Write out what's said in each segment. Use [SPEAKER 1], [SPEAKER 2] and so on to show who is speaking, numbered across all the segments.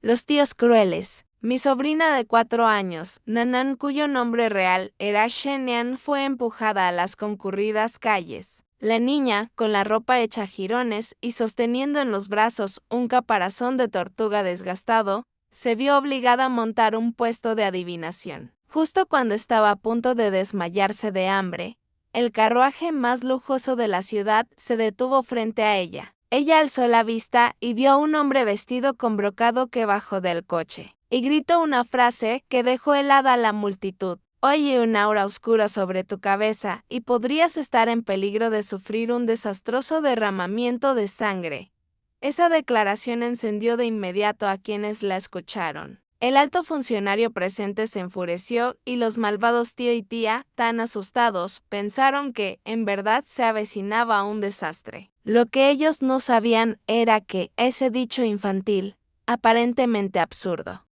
[SPEAKER 1] Los tíos crueles. Mi sobrina de 4 años, Nanan, cuyo nombre real era Shenian, fue empujada a las concurridas calles. La niña, con la ropa hecha jirones y sosteniendo en los brazos un caparazón de tortuga desgastado, se vio obligada a montar un puesto de adivinación. Justo cuando estaba a punto de desmayarse de hambre, el carruaje más lujoso de la ciudad se detuvo frente a ella. Ella alzó la vista y vio a un hombre vestido con brocado que bajó del coche, y gritó una frase que dejó helada a la multitud. Oye, un aura oscura sobre tu cabeza, y podrías estar en peligro de sufrir un desastroso derramamiento de sangre. Esa declaración encendió de inmediato a quienes la escucharon. El alto funcionario presente se enfureció y los malvados tío y tía, tan asustados, pensaron que, en verdad, se avecinaba un desastre. Lo que ellos no sabían era que ese dicho infantil, aparentemente absurdo,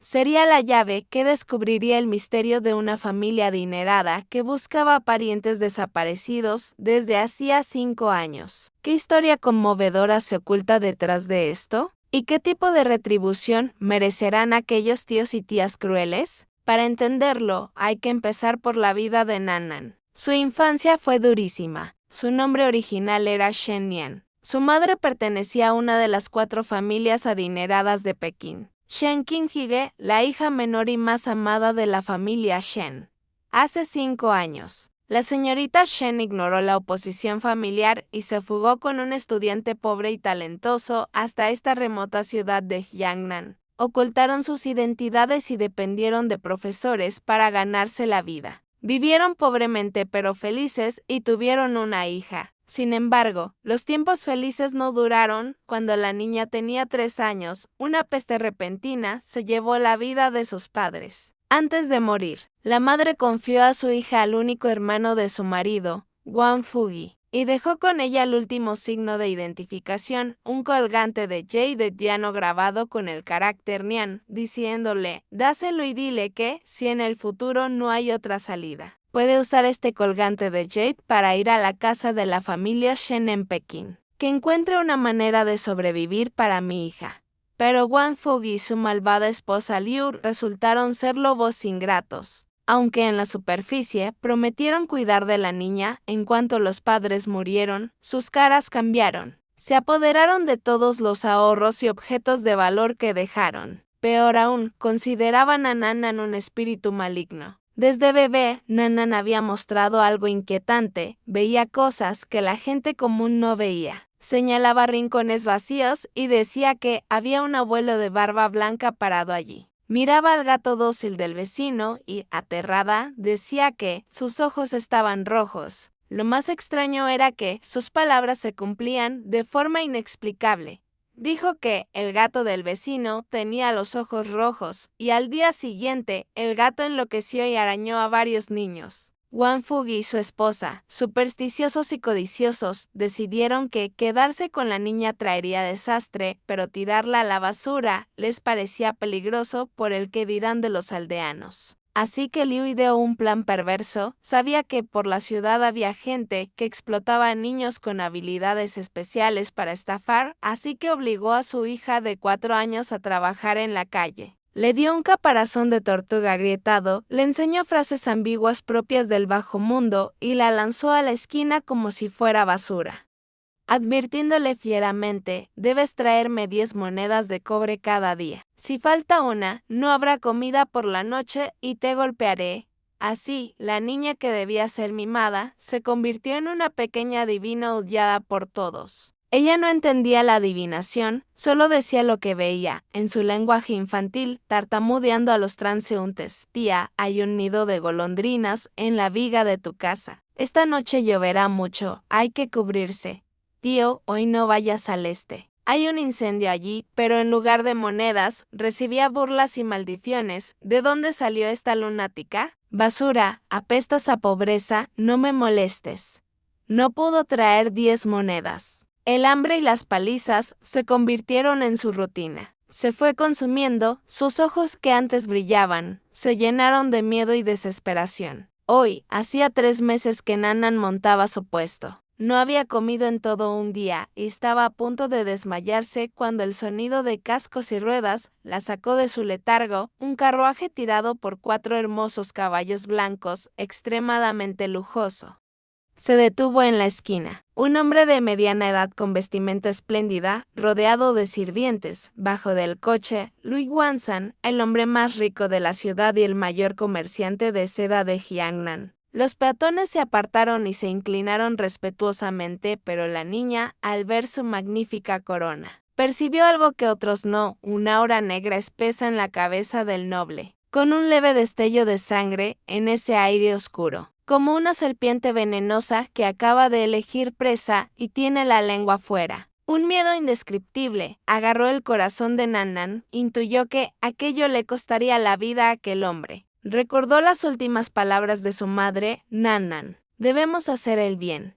[SPEAKER 1] sería la llave que descubriría el misterio de una familia adinerada que buscaba parientes desaparecidos desde hacía 5 años. ¿Qué historia conmovedora se oculta detrás de esto? ¿Y qué tipo de retribución merecerán aquellos tíos y tías crueles? Para entenderlo, hay que empezar por la vida de Nanan. Su infancia fue durísima. Su nombre original era Shen Nian. Su madre pertenecía a una de las 4 familias adineradas de Pekín. Shen Qinghige, la hija menor y más amada de la familia Shen. Hace 5 años, la señorita Shen ignoró la oposición familiar y se fugó con un estudiante pobre y talentoso hasta esta remota ciudad de Jiangnan. Ocultaron sus identidades y dependieron de profesores para ganarse la vida. Vivieron pobremente pero felices y tuvieron una hija. Sin embargo, los tiempos felices no duraron. Cuando la niña tenía 3 años, una peste repentina se llevó la vida de sus padres. Antes de morir, la madre confió a su hija al único hermano de su marido, Wang Fugi, y dejó con ella el último signo de identificación, un colgante de jade llano grabado con el carácter Nian, diciéndole, dáselo y dile que, si en el futuro no hay otra salida, puede usar este colgante de jade para ir a la casa de la familia Shen en Pekín. Que encuentre una manera de sobrevivir para mi hija. Pero Wang Fugi y su malvada esposa Liu resultaron ser lobos ingratos. Aunque en la superficie prometieron cuidar de la niña, en cuanto los padres murieron, sus caras cambiaron. Se apoderaron de todos los ahorros y objetos de valor que dejaron. Peor aún, consideraban a Nanan un espíritu maligno. Desde bebé, Nanan había mostrado algo inquietante, veía cosas que la gente común no veía. Señalaba rincones vacíos y decía que había un abuelo de barba blanca parado allí. Miraba al gato dócil del vecino y, aterrada, decía que sus ojos estaban rojos. Lo más extraño era que sus palabras se cumplían de forma inexplicable. Dijo que el gato del vecino tenía los ojos rojos y al día siguiente el gato enloqueció y arañó a varios niños. Wang Fugi y su esposa, supersticiosos y codiciosos, decidieron que quedarse con la niña traería desastre, pero tirarla a la basura les parecía peligroso por el que dirán de los aldeanos. Así que Liu ideó un plan perverso. Sabía que por la ciudad había gente que explotaba a niños con habilidades especiales para estafar, así que obligó a su hija de 4 años a trabajar en la calle. Le dio un caparazón de tortuga agrietado, le enseñó frases ambiguas propias del bajo mundo y la lanzó a la esquina como si fuera basura, advirtiéndole fieramente, debes traerme 10 monedas de cobre cada día. Si falta una, no habrá comida por la noche y te golpearé. Así, la niña que debía ser mimada, se convirtió en una pequeña adivina odiada por todos. Ella no entendía la adivinación, solo decía lo que veía, en su lenguaje infantil, tartamudeando a los transeúntes. Tía, hay un nido de golondrinas en la viga de tu casa. Esta noche lloverá mucho, hay que cubrirse. Tío, hoy no vayas al este. Hay un incendio allí, pero en lugar de monedas, recibía burlas y maldiciones. ¿De dónde salió esta lunática? Basura, apestas a pobreza, no me molestes. No pudo traer 10 monedas. El hambre y las palizas se convirtieron en su rutina. Se fue consumiendo, sus ojos que antes brillaban, se llenaron de miedo y desesperación. Hoy, hacía 3 meses que Nanan montaba su puesto. No había comido en todo un día y estaba a punto de desmayarse cuando el sonido de cascos y ruedas la sacó de su letargo. Un carruaje tirado por 4 hermosos caballos blancos, extremadamente lujoso, se detuvo en la esquina. Un hombre de mediana edad con vestimenta espléndida, rodeado de sirvientes, bajó del coche. Louis Wansan, el hombre más rico de la ciudad y el mayor comerciante de seda de Jiangnan. Los peatones se apartaron y se inclinaron respetuosamente, pero la niña, al ver su magnífica corona, percibió algo que otros no, una aura negra espesa en la cabeza del noble, con un leve destello de sangre en ese aire oscuro, como una serpiente venenosa que acaba de elegir presa y tiene la lengua fuera. Un miedo indescriptible agarró el corazón de Nan-nan, intuyó que aquello le costaría la vida a aquel hombre. Recordó las últimas palabras de su madre, Nan-nan: debemos hacer el bien.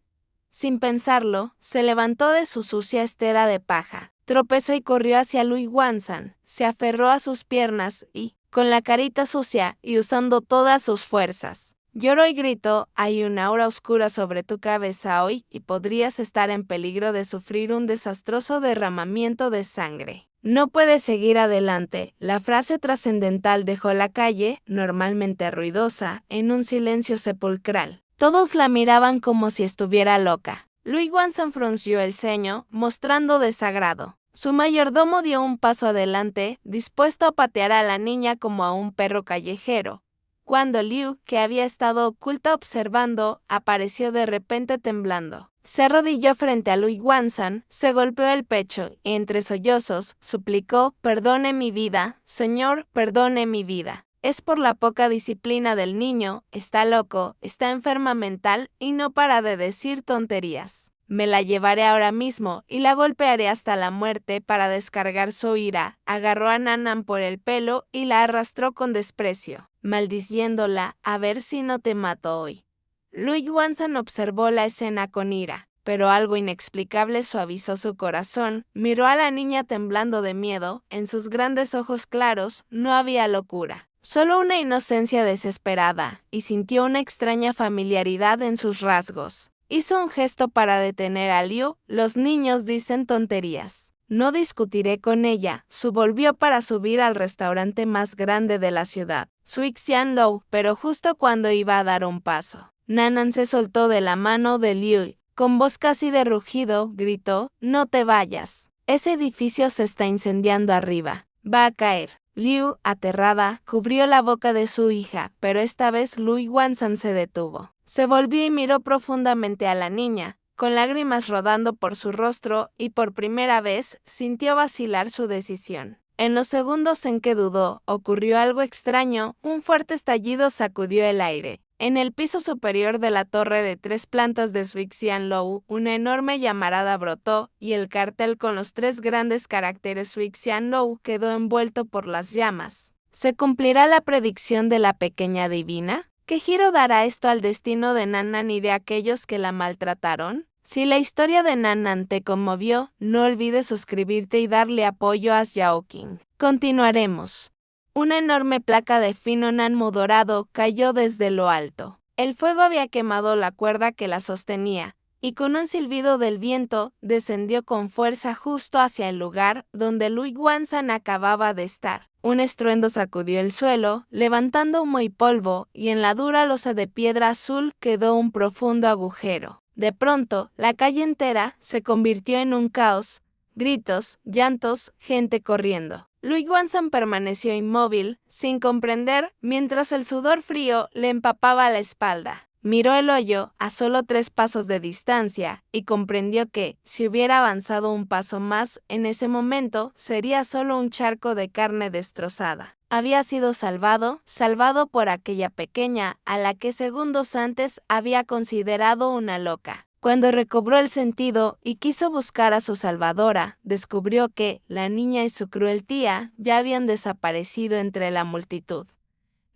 [SPEAKER 1] Sin pensarlo, se levantó de su sucia estera de paja, tropezó y corrió hacia Louis Wansan, se aferró a sus piernas y, con la carita sucia y usando todas sus fuerzas, lloró y gritó: hay una aura oscura sobre tu cabeza hoy y podrías estar en peligro de sufrir un desastroso derramamiento de sangre. No puedes seguir adelante. La frase trascendental dejó la calle, normalmente ruidosa, en un silencio sepulcral. Todos la miraban como si estuviera loca. Louis Wansan frunció el ceño, mostrando desagrado. Su mayordomo dio un paso adelante, dispuesto a patear a la niña como a un perro callejero, cuando Liu, que había estado oculta observando, apareció de repente temblando. Se arrodilló frente a Louis Wansan, se golpeó el pecho y entre sollozos suplicó: perdone mi vida, señor, perdone mi vida. Es por la poca disciplina del niño, está loco, está enferma mental y no para de decir tonterías. Me la llevaré ahora mismo y la golpearé hasta la muerte para descargar su ira. Agarró a Nan-nan por el pelo y la arrastró con desprecio, maldiciéndola: a ver si no te mato hoy. Louis Wansan observó la escena con ira, pero algo inexplicable suavizó su corazón. Miró a la niña temblando de miedo. En sus grandes ojos claros no había locura, solo una inocencia desesperada, y sintió una extraña familiaridad en sus rasgos. Hizo un gesto para detener a Liu. Los niños dicen tonterías. No discutiré con ella. Volvió para subir al restaurante más grande de la ciudad, Sui Xian Lou, pero justo cuando iba a dar un paso, Nan-nan se soltó de la mano de Liu. Con voz casi de rugido, gritó: no te vayas. Ese edificio se está incendiando arriba. Va a caer. Liu, aterrada, cubrió la boca de su hija, pero esta vez Louis Wansan se detuvo. Se volvió y miró profundamente a la niña, con lágrimas rodando por su rostro, y por primera vez sintió vacilar su decisión. En los segundos en que dudó, ocurrió algo extraño. Un fuerte estallido sacudió el aire. En el piso superior de la torre de 3 plantas de Sui Xian Lou, una enorme llamarada brotó, y el cartel con los 3 grandes caracteres Sui Xian Lou quedó envuelto por las llamas. ¿Se cumplirá la predicción de la pequeña divina? ¿Qué giro dará esto al destino de Nan-nan y de aquellos que la maltrataron? Si la historia de Nan-nan te conmovió, no olvides suscribirte y darle apoyo a Xiaoqing. Continuaremos. Una enorme placa de fino nanmo dorado cayó desde lo alto. El fuego había quemado la cuerda que la sostenía, y con un silbido del viento, descendió con fuerza justo hacia el lugar donde Louis Wansan acababa de estar. Un estruendo sacudió el suelo, levantando humo y polvo, y en la dura losa de piedra azul quedó un profundo agujero. De pronto, la calle entera se convirtió en un caos: gritos, llantos, gente corriendo. Louis Wansan permaneció inmóvil, sin comprender, mientras el sudor frío le empapaba la espalda. Miró el hoyo a solo 3 pasos de distancia y comprendió que, si hubiera avanzado un paso más, en ese momento sería solo un charco de carne destrozada. Había sido salvado por aquella pequeña, a la que segundos antes había considerado una loca. Cuando recobró el sentido y quiso buscar a su salvadora, descubrió que la niña y su cruel tía ya habían desaparecido entre la multitud.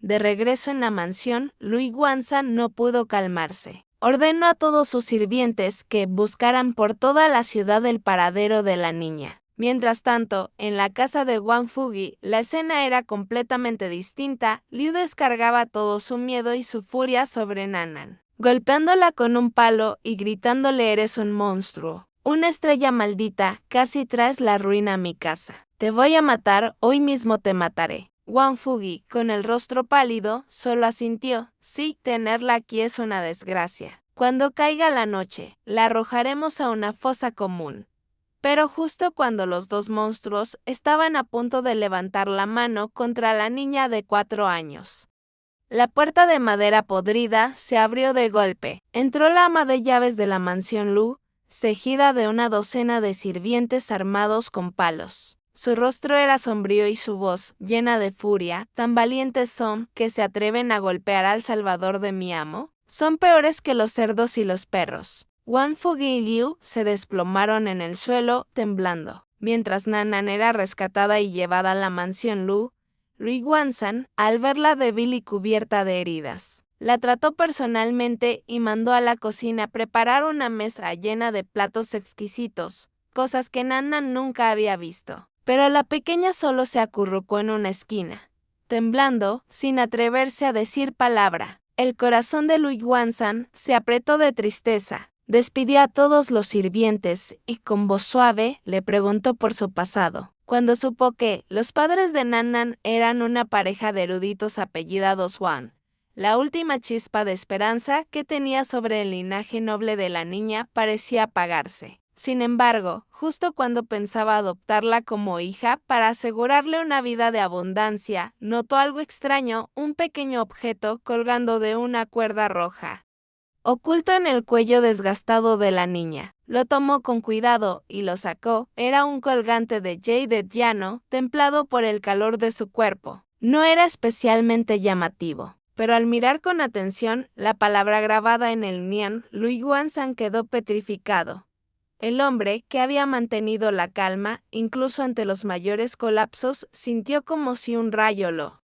[SPEAKER 1] De regreso en la mansión, Louis Wansan no pudo calmarse. Ordenó a todos sus sirvientes que buscaran por toda la ciudad el paradero de la niña. Mientras tanto, en la casa de Wang Fugi, la escena era completamente distinta. Liu descargaba todo su miedo y su furia sobre Nan-nan. golpeándola con un palo y gritándole «Eres un monstruo, una estrella maldita, casi traes la ruina a mi casa. Te voy a matar, hoy mismo te mataré». Wang Fugi, con el rostro pálido, solo asintió. «Sí, tenerla aquí es una desgracia. Cuando caiga la noche, la arrojaremos a una fosa común». Pero justo cuando los dos monstruos estaban a punto de levantar la mano contra la niña de 4 años, la puerta de madera podrida se abrió de golpe. Entró la ama de llaves de la mansión Lu, seguida de una docena de sirvientes armados con palos. Su rostro era sombrío y su voz, llena de furia. «¿Tan valientes son que se atreven a golpear al salvador de mi amo? Son peores que los cerdos y los perros». Wang Fugi y Liu se desplomaron en el suelo, temblando. Mientras Nanan era rescatada y llevada a la mansión Lu, Lui Wansan, al verla débil y cubierta de heridas, la trató personalmente y mandó a la cocina preparar una mesa llena de platos exquisitos, cosas que Nanan nunca había visto. Pero la pequeña solo se acurrucó en una esquina, temblando, sin atreverse a decir palabra. El corazón de Lui Wansan se apretó de tristeza. Despidió a todos los sirvientes y con voz suave le preguntó por su pasado. Cuando supo que los padres de Nanan eran una pareja de eruditos apellidados Wang, la última chispa de esperanza que tenía sobre el linaje noble de la niña parecía apagarse. Sin embargo, justo cuando pensaba adoptarla como hija para asegurarle una vida de abundancia, notó algo extraño, un pequeño objeto colgando de una cuerda roja, oculto en el cuello desgastado de la niña. Lo tomó con cuidado y lo sacó. Era un colgante de jade llano, templado por el calor de su cuerpo. No era especialmente llamativo, pero al mirar con atención la palabra grabada en el nian, Lui Wansan quedó petrificado. El hombre, que había mantenido la calma, incluso ante los mayores colapsos, sintió como si un rayo lo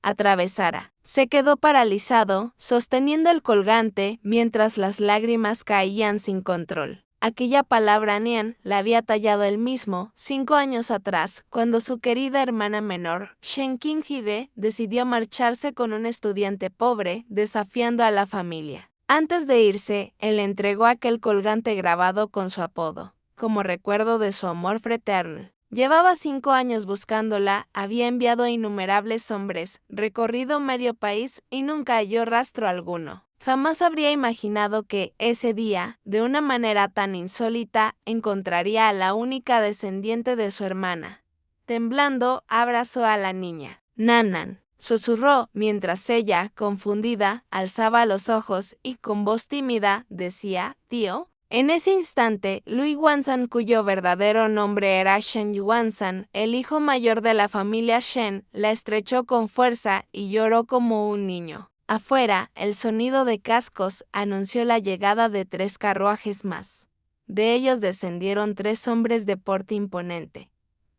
[SPEAKER 1] atravesara. Se quedó paralizado, sosteniendo el colgante, mientras las lágrimas caían sin control. Aquella palabra Nian la había tallado él mismo 5 años atrás, cuando su querida hermana menor, Shen Qinghide, decidió marcharse con un estudiante pobre, desafiando a la familia. Antes de irse, él entregó aquel colgante grabado con su apodo, como recuerdo de su amor fraterno. Llevaba 5 años buscándola, había enviado a innumerables hombres, recorrido medio país y nunca halló rastro alguno. Jamás habría imaginado que, ese día, de una manera tan insólita, encontraría a la única descendiente de su hermana. Temblando, abrazó a la niña. «Nanan», susurró, mientras ella, confundida, alzaba los ojos y con voz tímida decía «¿Tío?». En ese instante, Lui Wansan, cuyo verdadero nombre era Shen Yuansan, el hijo mayor de la familia Shen, la estrechó con fuerza y lloró como un niño. Afuera, el sonido de cascos anunció la llegada de 3 carruajes más. De ellos descendieron 3 hombres de porte imponente.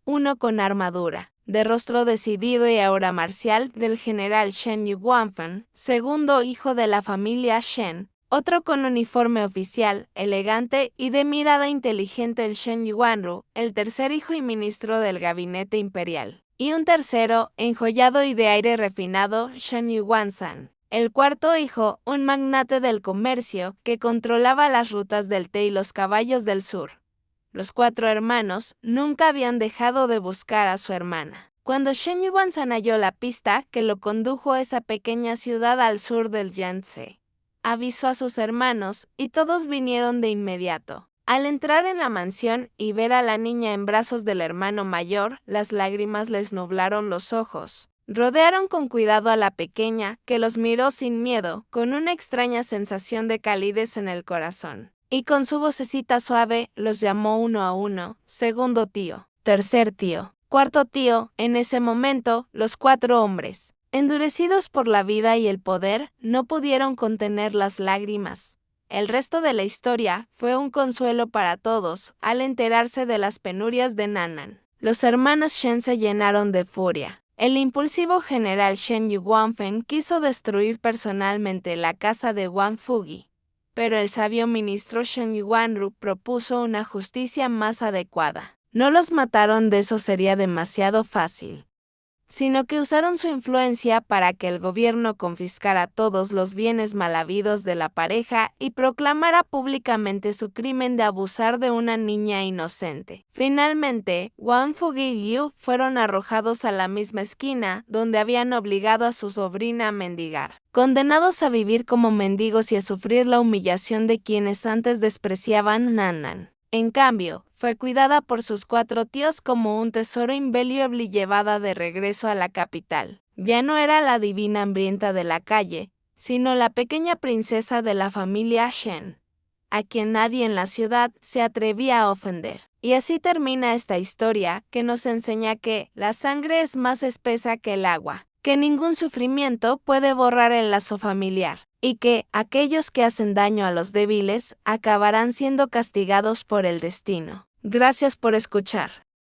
[SPEAKER 1] Uno con armadura, de rostro decidido y aura marcial, del general Shen Yuanfen, segundo hijo de la familia Shen. Otro con uniforme oficial, elegante y de mirada inteligente, el Shen Yuanru, el tercer hijo y ministro del gabinete imperial. Y un tercero, enjollado y de aire refinado, Shen Yuansan. El cuarto hijo, un magnate del comercio, que controlaba las rutas del té y los caballos del sur. Los 4 hermanos nunca habían dejado de buscar a su hermana. Cuando Shen Yuansan halló la pista que lo condujo a esa pequeña ciudad al sur del Yangtze, avisó a sus hermanos y todos vinieron de inmediato. Al entrar en la mansión y ver a la niña en brazos del hermano mayor, las lágrimas les nublaron los ojos. Rodearon con cuidado a la pequeña, que los miró sin miedo, con una extraña sensación de calidez en el corazón. Y con su vocecita suave, los llamó uno a uno: segundo tío, tercer tío, cuarto tío. En ese momento, los 4 hombres, endurecidos por la vida y el poder, no pudieron contener las lágrimas. El resto de la historia fue un consuelo para todos al enterarse de las penurias de Nanan. Los hermanos Shen se llenaron de furia. El impulsivo general Shen Yuanfen quiso destruir personalmente la casa de Wang Fugi, pero el sabio ministro Shen Yuanru propuso una justicia más adecuada. No los mataron, de eso sería demasiado fácil. sino que usaron su influencia para que el gobierno confiscara todos los bienes mal habidos de la pareja y proclamara públicamente su crimen de abusar de una niña inocente. Finalmente, Wang Fugi y Liu fueron arrojados a la misma esquina donde habían obligado a su sobrina a mendigar, condenados a vivir como mendigos y a sufrir la humillación de quienes antes despreciaban Nannan. En cambio, fue cuidada por sus 4 tíos como un tesoro invaluable y llevada de regreso a la capital. Ya no era la divina hambrienta de la calle, sino la pequeña princesa de la familia Shen, a quien nadie en la ciudad se atrevía a ofender. Y así termina esta historia que nos enseña que la sangre es más espesa que el agua, que ningún sufrimiento puede borrar el lazo familiar, y que aquellos que hacen daño a los débiles acabarán siendo castigados por el destino. Gracias por escuchar.